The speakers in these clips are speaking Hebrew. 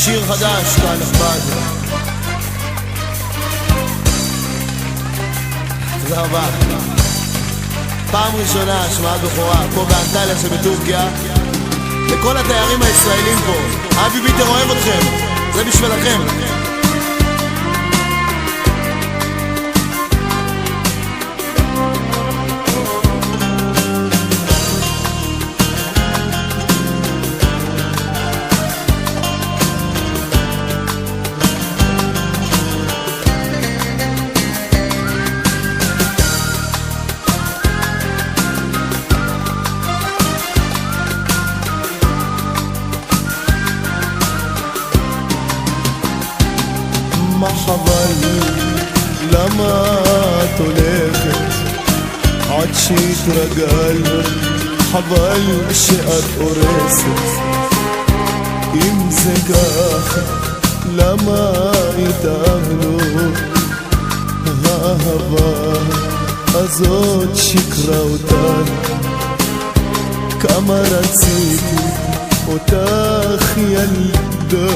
שיר חדש, קהל נכבד. תודה רבה. פעם ראשונה שמעת בכורה פה באנטליה שבטורקיה. לכל התיירים הישראלים פה, אבי ביטר אוהב אתכם, זה בשבילכם. מה חבל, למה את הולכת עד שהתרגלנו, חבל שאת הורסת. אם זה ככה, למה התאהבנו? האהבה הזאת שיקרה אותנו. כמה רציתי אותך ילדה,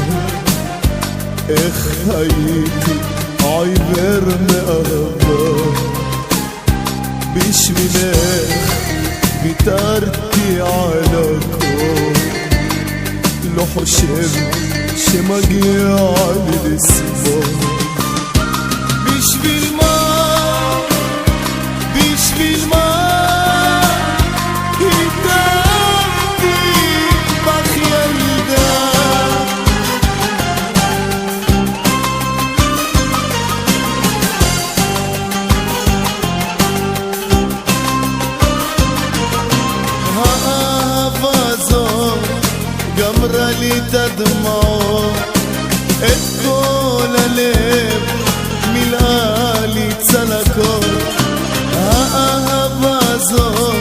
איך הייתי עיוור מאהבה. בשבילך ויתרתי על הכל, לא חושב שמגיע לי לסבול. בשביל מה, בשביל מה התאהבתי בך ילדה? גמרה לי את הדמעות, את כל הלב מילאה לי צלקות. האהבה הזאת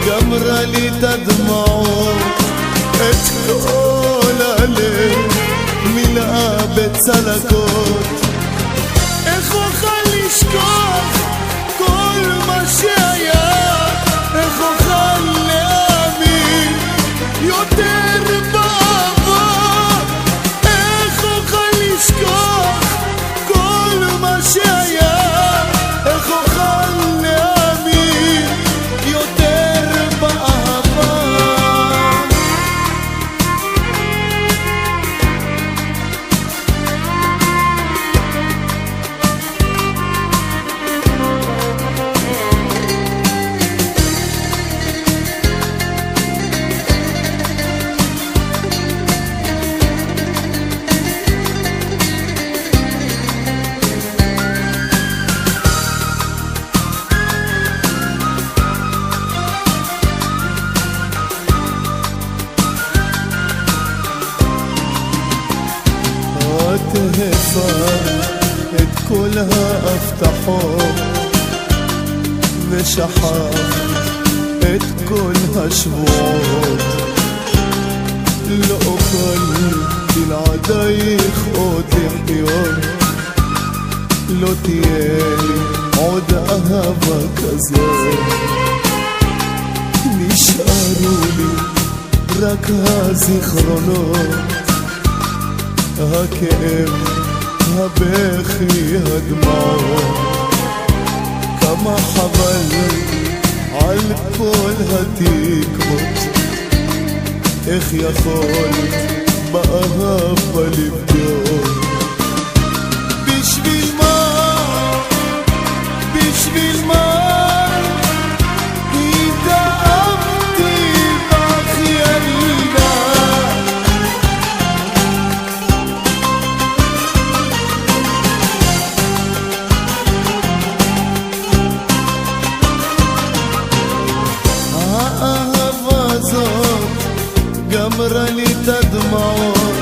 גמרה לי את הדמעות, את כל הלב מילאה בצלקות. איך אוכל לשכוח כל מה שהיה, איך אוכל להאמין יותר באהבה, איך אוכל לשכוח כל מה שהיה, איך אוכל להאמין יותר באהבה. הפר את כל ההבטחות ושכח את כל השבועות. לא אוכל בלעדייך עוד לחיות, לא תהיה לי עוד אהבה כזאת. נשארו לי רק הזיכרונות, הכאב, הבכי, הדמעות. כמה חבל על כל התקוות, איך יכולת באהבה לבדוק? בשביל מה, בשביל מה התאהבתי בך ילדה? גמרה לי את הדמעות,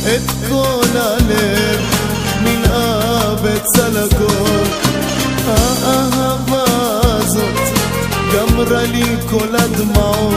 את כל הלב מלאה בצלקות. האהבה הזאת גמרה לי כל הדמעות,